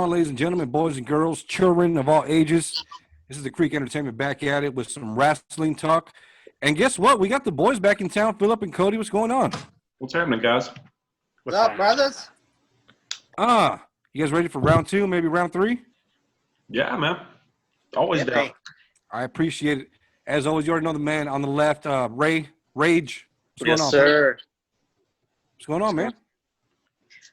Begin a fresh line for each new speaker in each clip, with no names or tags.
on, ladies and gentlemen, boys and girls, children of all ages? This is the Creek Entertainment back at it with some wrestling talk. And guess what? We got the boys back in town. Philip and Cody, what's going on?
What's happening, guys?
What's up, brothers?
You guys ready for round two, maybe round three?
Yeah, man. Always down.
I appreciate it. As always, you already know the man on the left, Ray Rage. What's going on?
Sir.
What's going on, man?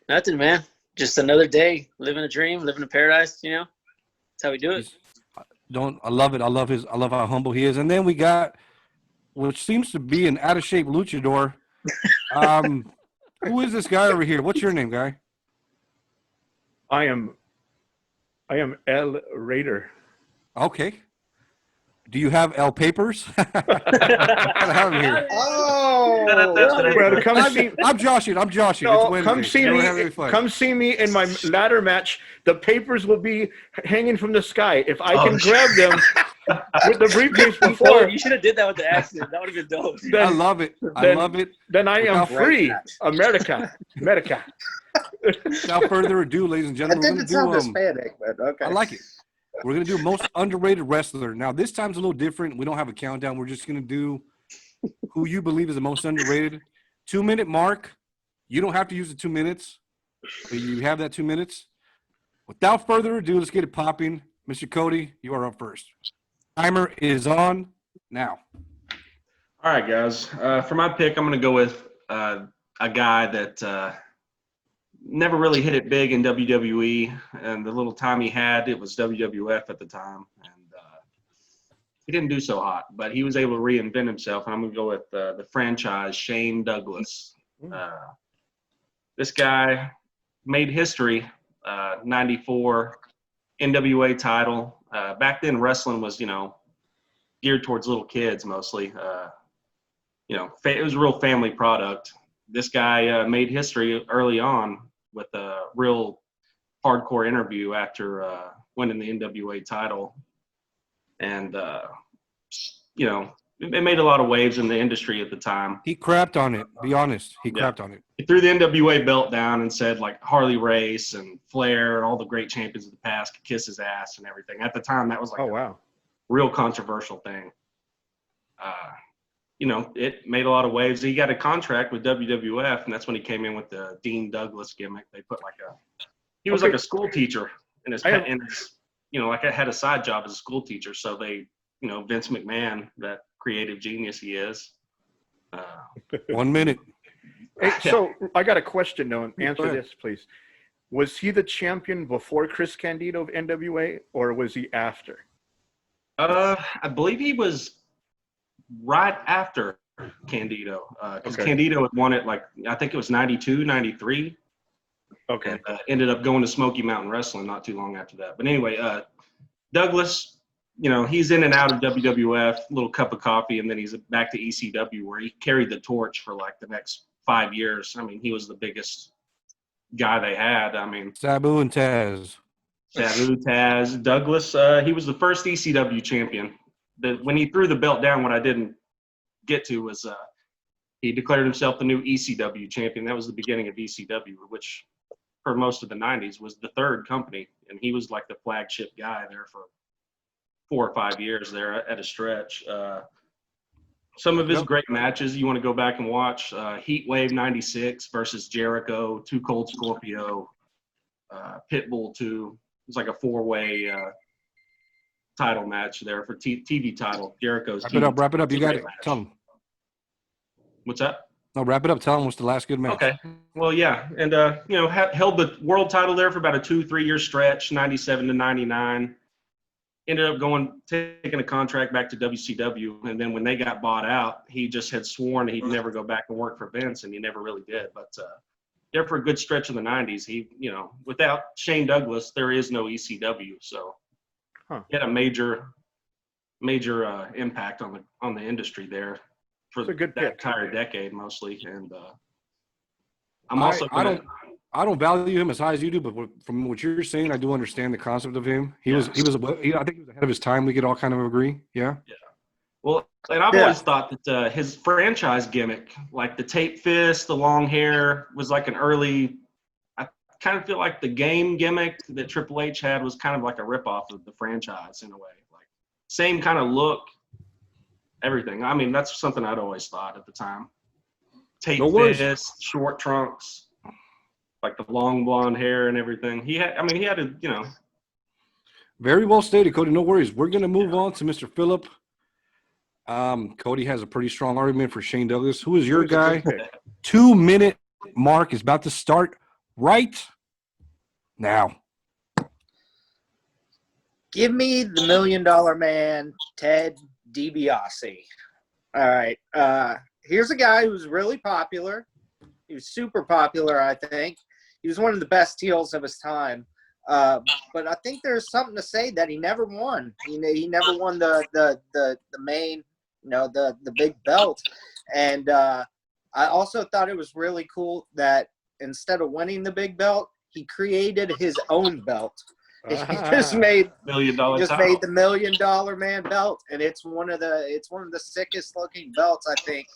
Nothing, man. Just another day, living a dream, living in paradise. You know, that's how we do it.
I love it. I love how humble he is. And then we got, which seems to be an out of shape luchador. Who is this guy over here? What's your name, guy?
I am El Raider.
Okay. Do you have L papers? I have him here.
Well, come see.
I'm joshing.
No, come see me. Come see me in my ladder match. The papers will be hanging from the sky. If I can grab them with the briefcase before,
You should have did that with the accent. That would have been dope.
I love it. I love it.
Then I am free. America.
Without further ado, ladies and
I
gentlemen,
didn't sound Hispanic, but okay.
I like it. We're going to do most underrated wrestler. Now, this time's a little different. We don't have a countdown. We're just going to do who you believe is the most underrated. 2-minute mark. You don't have to use the 2 minutes, but you have that 2 minutes. Without further ado, let's get it popping. Mr. Cody, you are up first. Timer is on now.
All right, guys. For my pick, I'm going to go with a guy that never really hit it big in WWE, and the little time he had, it was WWF at the time, and he didn't do so hot, but he was able to reinvent himself, and I'm going to go with the franchise, Shane Douglas. This guy made history, 94 NWA title. Back then, wrestling was, geared towards little kids mostly. It was a real family product. This guy made history early on with a real hardcore interview after winning the NWA title. And, it made a lot of waves in the industry at the time.
He crapped on it. Be honest. He crapped on it.
He threw the NWA belt down and said, like, Harley Race and Flair and all the great champions of the past could kiss his ass and everything. At the time, that was like a real controversial thing. It made a lot of waves. He got a contract with WWF, and that's when he came in with the Dean Douglas gimmick. They put he was like a school teacher in his had a side job as a school teacher. So they, Vince McMahon, that creative genius he is.
1 minute.
Hey, so I got a question, though. Answer this, please. Was he the champion before Chris Candido of NWA, or was he after?
I believe he was right after Candido, because Candido had won it I think it was 92, 93.
Okay.
And, ended up going to Smoky Mountain Wrestling not too long after that. But anyway, Douglas, he's in and out of WWF, little cup of coffee, and then he's back to ECW where he carried the torch for the next 5 years. I mean, he was the biggest guy they had. I mean,
Sabu and Taz.
Douglas, he was the first ECW champion. When he threw the belt down, what I didn't get to was he declared himself the new ECW champion. That was the beginning of ECW, which for most of the 90s was the third company, and he was like the flagship guy there for 4 or 5 years there at a stretch. Some of his great matches you want to go back and watch: Heat Wave '96 versus Jericho, Too Cold Scorpio, Pitbull 2. It was like a 4-way title match there for TV title. Jericho's
Wrap it up. You got it. Tell him.
What's that?
No, wrap it up. Tell him what's the last good match.
Okay. Well, yeah. And, held the world title there for about a 2-3 year stretch, 97 to 99. Ended up taking a contract back to WCW. And then when they got bought out, he just had sworn he'd never go back and work for Vince, and he never really did. But there for a good stretch of the 90s, he, without Shane Douglas, there is no ECW. So he had a major impact on the industry there for that entire decade mostly. And I'm also I don't value him as high as you do, but from what you're saying, I do understand the concept of him. I think he was ahead of his time. We could all kind of agree. Yeah. Well, and I've always thought that his franchise gimmick, like the tape fist, the long hair, was like an early, I kind of feel like the game gimmick that Triple H had was kind of like a ripoff of the franchise in a way. Like same kind of look, everything. I mean, that's something I'd always thought at the time. Tape fist, short trunks, like the long blonde hair and everything. He had a, you know.
Very well stated, Cody. No worries. We're going to move on to Mr. Phillip. Cody has a pretty strong argument for Shane Douglas. Who is your guy? 2-minute mark is about to start right now.
Give me the $1 Million Man, Ted DiBiase. All right. Here's a guy who's really popular. He was super popular, I think. He was one of the best heels of his time. But I think there's something to say that he never won. He never won the main, the big belt. And I also thought it was really cool that instead of winning the big belt, he created his own belt. He just made
$1 million
the $1 Million Man belt, and it's one of the sickest looking belts, I think.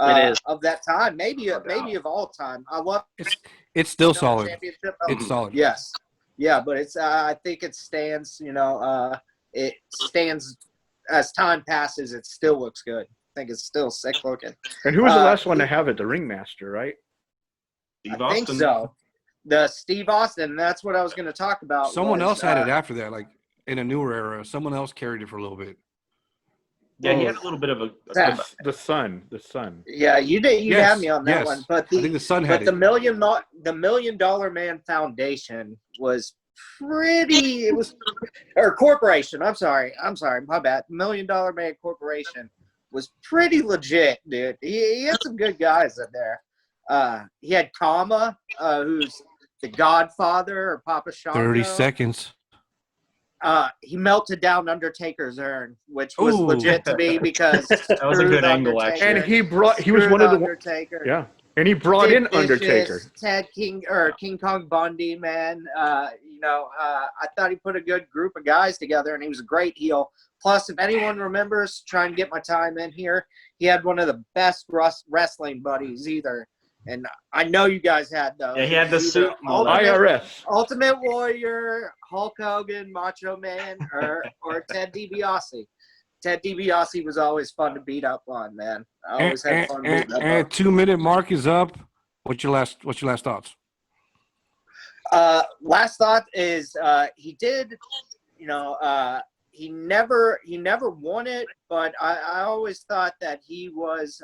It is.
Of that time, maybe of all time. I love
it's still solid.
Championship belt.
It's solid.
Yes, yeah, but it's I think it stands. It stands as time passes. It still looks good. I think it's still sick looking.
And who was the last one to have it? The Ringmaster, right?
Steve
I think so. The Steve Austin. That's what I was going to talk about.
Someone else had it after that, like in a newer era. Someone else carried it for a little bit.
Yeah, he had a little bit of
the Sun.
Yeah, you did. You had me on that one, but
I think the Sun had
the $1 Million Man Foundation was pretty. It was or corporation. I'm sorry, my bad. $1 Million Man Corporation was pretty legit, dude. He had some good guys in there. He had Kama, who's the Godfather or Papa Shango.
30 seconds.
He melted down Undertaker's urn, which was legit to me because
that was a good angle, actually.
And he was one of the
Undertaker.
Yeah, and he brought in Undertaker.
Ted King Kong Bundy, man. I thought he put a good group of guys together, and he was a great heel. Plus, if anyone remembers, trying to get my time in here, he had one of the best wrestling buddies either. And I know you guys had those.
Yeah, he had the suit.
IRS.
Ultimate Warrior, Hulk Hogan, Macho Man, or Ted DiBiase. Ted DiBiase was always fun to beat up on, man. I always had fun beating up on.
And 2-minute mark is up. What's your last thoughts?
Last thought is he did, he never won it, but I always thought that he was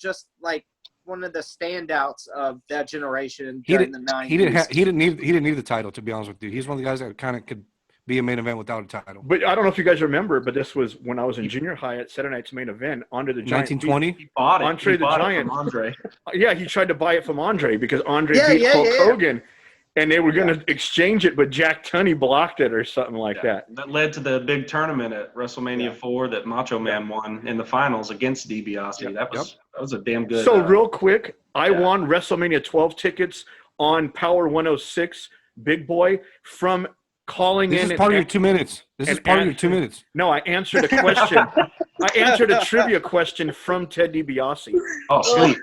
just like one of the standouts of that generation during the 90s.
He didn't need the title, to be honest with you. He's one of the guys that kind of could be a main event without a title.
But I don't know if you guys remember, but this was when I was in junior high at Saturday Night's Main Event. Andre the Giant.
1920.
He bought it.
Andre the Giant.
From Andre.
Yeah, he tried to buy it from Andre because Andre beat Hulk Hogan, and they were going to exchange it, but Jack Tunney blocked it or something like that.
That led to the big tournament at WrestleMania 4 that Macho Man won in the finals against DiBiase. That was a damn good.
So real quick, I won WrestleMania 12 tickets on Power 106 Big Boy from calling in.
This is part of your 2 minutes. This is part of your 2 minutes.
No, I answered a question. I answered a trivia question from Ted DiBiase.
Oh, sweet.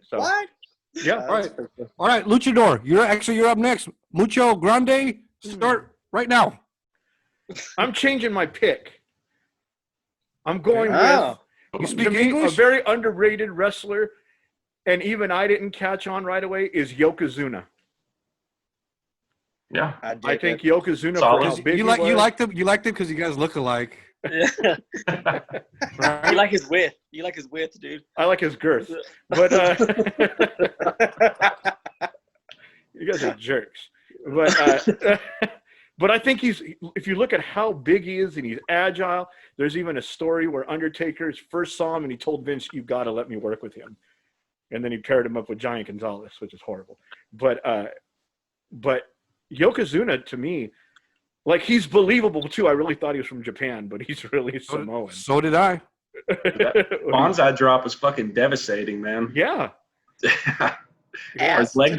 So,
What?
yeah.
All right, Luchador. You're up next. Mucho Grande. Start right now.
I'm changing my pick. I'm going with
You speak
to me,
English?
a very underrated wrestler, and even I didn't catch on right away, is Yokozuna.
Yeah.
I think Yokozuna
Solid.
for how big
You liked him because you guys look alike.
Yeah.
Right.
You like his width. You like his width, dude.
I like his girth. But you guys are jerks. But I think if you look at how big he is and he's agile, there's even a story where Undertaker first saw him and he told Vince, "You've got to let me work with him." And then he paired him up with Giant Gonzalez, which is horrible. But Yokozuna, to me, like, he's believable too. I really thought he was from Japan, but he's really Samoan.
So did I.
Bonsai drop was fucking devastating, man.
Yeah.
His leg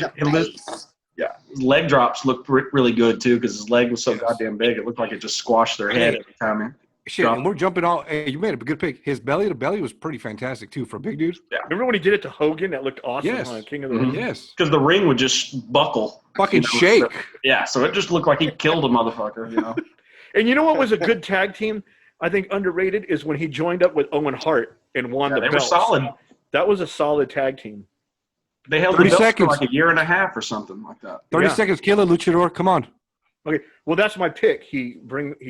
drops looked really good too because his leg was so goddamn big. It looked like it just squashed their head every time.
Shit, and we're jumping all. Hey, you made a good pick. His belly to belly was pretty fantastic too for a big dude.
Remember when he did it to Hogan? That looked awesome
Yes.
on King of the
Mhm.
Ring.
Yes.
Because the ring would just buckle.
Fucking
You know,
shake.
so- yeah, so it just looked like he killed a motherfucker, you know.
And you know what was a good tag team? I think underrated is when he joined up with Owen Hart and won the
They were
belts.
solid.
That was a solid tag team.
They held
30
the belts
seconds.
for like a year and a half or something like that.
30
Yeah.
seconds, kill it, luchador. Come on.
Okay, well that's my pick. He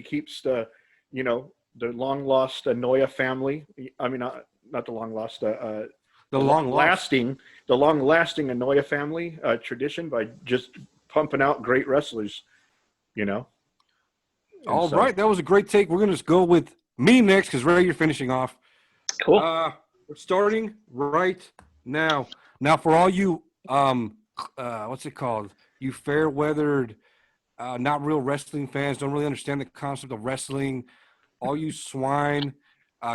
keeps the, you know, the long lost Noya family. I mean, not the long lost.
The long lost.
lasting Anoya family tradition by just pumping out great wrestlers, you know. And
All
so-
right, that was a great take. We're gonna just go with me next because Ray, you're finishing off.
Cool.
We're starting right now. Now, for all you, what's it called? You fair weathered, not real wrestling fans, don't really understand the concept of wrestling. All you swine,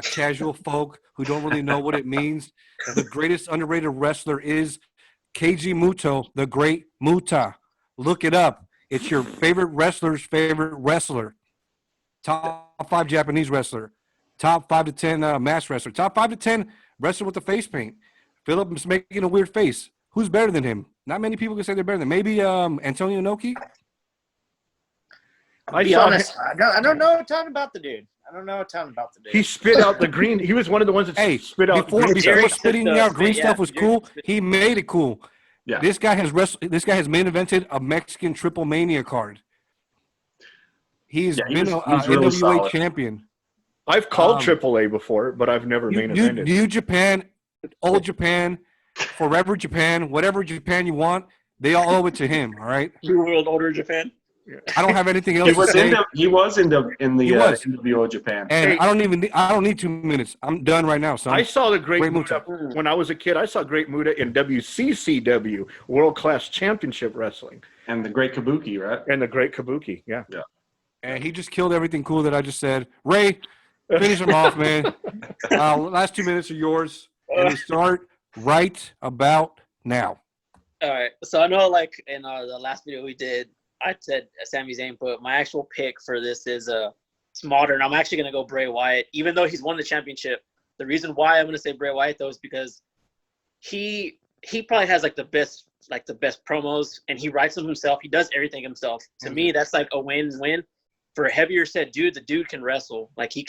casual folk who don't really know what it means. The greatest underrated wrestler is Keiji Muto, the Great Muta. Look it up. It's your favorite wrestler's favorite wrestler. Top 5 Japanese wrestler. Top 5 to 10 mass wrestler. Top 5 to 10 wrestler with the face paint. Philip is making a weird face. Who's better than him? Not many people can say they're better than him. Maybe Antonio Inoki?
I
Be
saw
honest, I don't know a ton about the dude. I don't know a ton about the dude.
he spit out the green. He was one of the ones that
Hey,
spit out
before
green
Jerry
stuff.
spitting
took the
out green
spit,
stuff
yeah,
was
Jerry
cool,
spit.
he made it cool.
Yeah.
This guy has main evented a Mexican Triple Mania card. He's
Yeah, he
been
was-
a
he was really
NWA
solid.
champion.
I've called
Um,
AAA before, but I've never main evented.
New Japan, old Japan, forever Japan, whatever Japan you want, they all owe it to him. All right.
New World Order Japan.
I don't have anything
He
else to
was
say,
in the
He was.
NWO Japan.
and
Hey.
I don't need 2 minutes. I'm done right now, son.
I saw the Great
Great
Muta
Muta.
when I was a kid. I saw Great Muta in WCCW, World Class Championship Wrestling,
And the Great Kabuki, right?
and the Great Kabuki. Yeah.
And he just killed everything cool that I just said. Ray, finish him off, man. Last 2 minutes are yours, and they start right about now.
All right. So I know, like in the last video we did, I said Sami Zayn, but my actual pick for this is it's modern. I'm actually gonna go Bray Wyatt, even though he's won the championship. The reason why I'm gonna say Bray Wyatt though is because he probably has like the best promos, and he writes them himself. He does everything himself. To me, that's like a win-win. For a heavier set dude, the dude can wrestle. Like he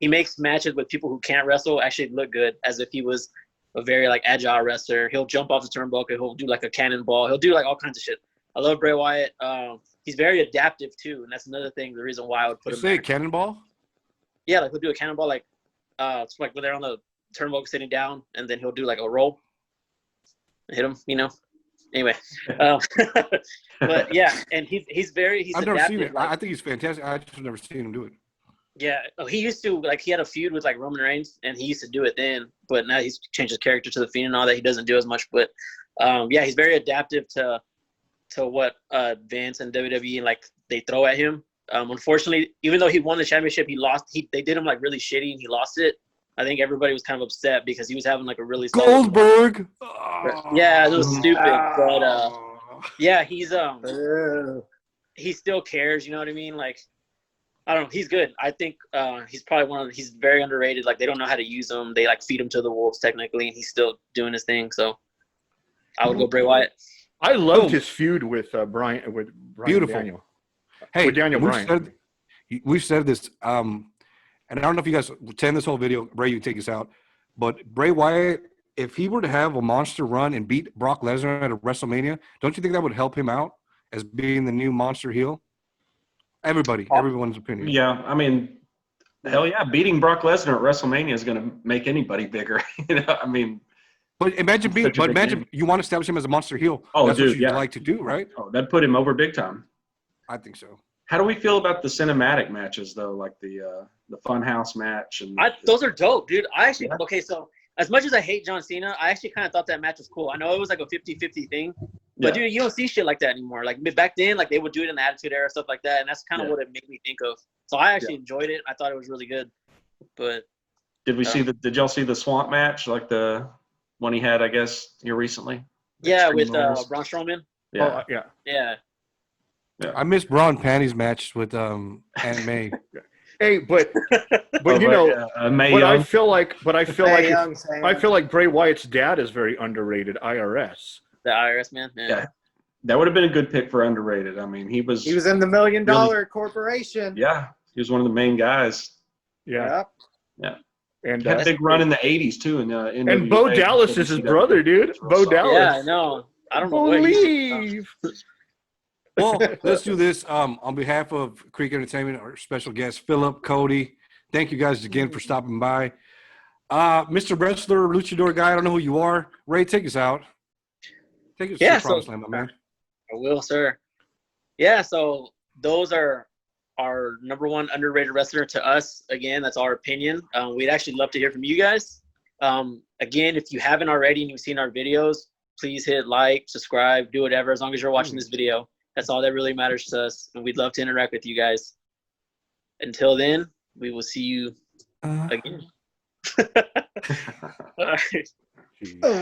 makes matches with people who can't wrestle actually look good, as if he was a very like agile wrestler. He'll jump off the turnbuckle. He'll do like a cannonball. He'll do like all kinds of shit. I love Bray Wyatt. He's very adaptive too, and that's another thing. The reason why I would put
You
him
say
there.
cannonball?
Yeah, like he'll do a cannonball, like it's like when they're on the turnbuckle sitting down, and then he'll do like a roll, hit him. You know. Anyway, but yeah, and he's
I've never
adaptive.
seen it.
Like,
I think he's fantastic. I just have never seen him do it.
yeah, he used to he had a feud with like Roman Reigns, and he used to do it then. But now he's changed his character to the Fiend and all that. He doesn't do as much, but yeah, he's very adaptive to what Vince and WWE like they throw at him. Unfortunately, even though he won the championship, he lost. They did him like really shitty, and he lost it. I think everybody was kind of upset because he was having like a really solid
Goldberg.
Yeah, it was stupid, but
Oh.
yeah, he still cares. You know what I mean? Like, I don't know. He's good. I think he's probably he's very underrated. Like, they don't know how to use him. They like feed him to the wolves technically, and he's still doing his thing. So I would go Bray Wyatt.
I loved his feud with Brian
Beautiful.
Daniel.
Hey,
With Daniel Bryan.
We've said this, and I don't know if you guys attend this whole video. Bray, you can take us out. But Bray Wyatt, if he were to have a monster run and beat Brock Lesnar at a WrestleMania, don't you think that would help him out as being the new monster heel? Everyone's opinion.
Yeah, I mean, hell yeah, beating Brock Lesnar at WrestleMania is going to make anybody bigger. You know, I mean,
But imagine
Such a big name.
you want to establish him as a monster heel.
Oh,
That's
dude,
what you'd
yeah.
like to do, right?
oh, that'd put him over big time.
I think so.
How do we feel about the cinematic matches though, like the Funhouse match and
Those are dope, dude. I actually okay. So as much as I hate John Cena, I actually kind of thought that match was cool. I know it was like a 50-50 thing, but
Yeah.
dude, you don't see shit like that anymore. Like back then, like they would do it in the Attitude Era, stuff like that, and that's kind of
Yeah.
what it made me think of. So I actually enjoyed it. I thought it was really good. But
Did y'all see the Swamp match, like the one he had, I guess, here recently?
yeah,
Extreme
with
Rules?
Braun Strowman.
Yeah.
Oh, yeah.
Yeah.
I miss Braun Panties match with Aunt May.
Hey, but
Oh,
you know,
Mae
but I
Young.
feel like
Mae Young,
I feel like Bray Wyatt's dad is very underrated. IRS.
The IRS man.
Yeah, that would have been a good pick for underrated. I mean, he was
he was in the $1 Million Corporation.
yeah, he was one of the main guys.
Yeah.
Yep.
And
Had a big run in the '80s too. In
and Bo Dallas is his brother, dude. Bo Dallas.
Yeah, I know. I don't know what he's.
Believe.
Well, let's do this. On behalf of Creek Entertainment, our special guest, Philip, Cody, thank you guys again for stopping by. Mr. Wrestler, Luchador guy, I don't know who you are. Ray, take us out. Take us to the promised land, my man.
I will, sir. Yeah, so those are our number one underrated wrestler to us. Again, that's our opinion. We'd actually love to hear from you guys. Again, if you haven't already and you've seen our videos, please hit like, subscribe, do whatever, as long as you're watching this video. That's all that really matters to us, and we'd love to interact with you guys. Until then, we will see you again. All right.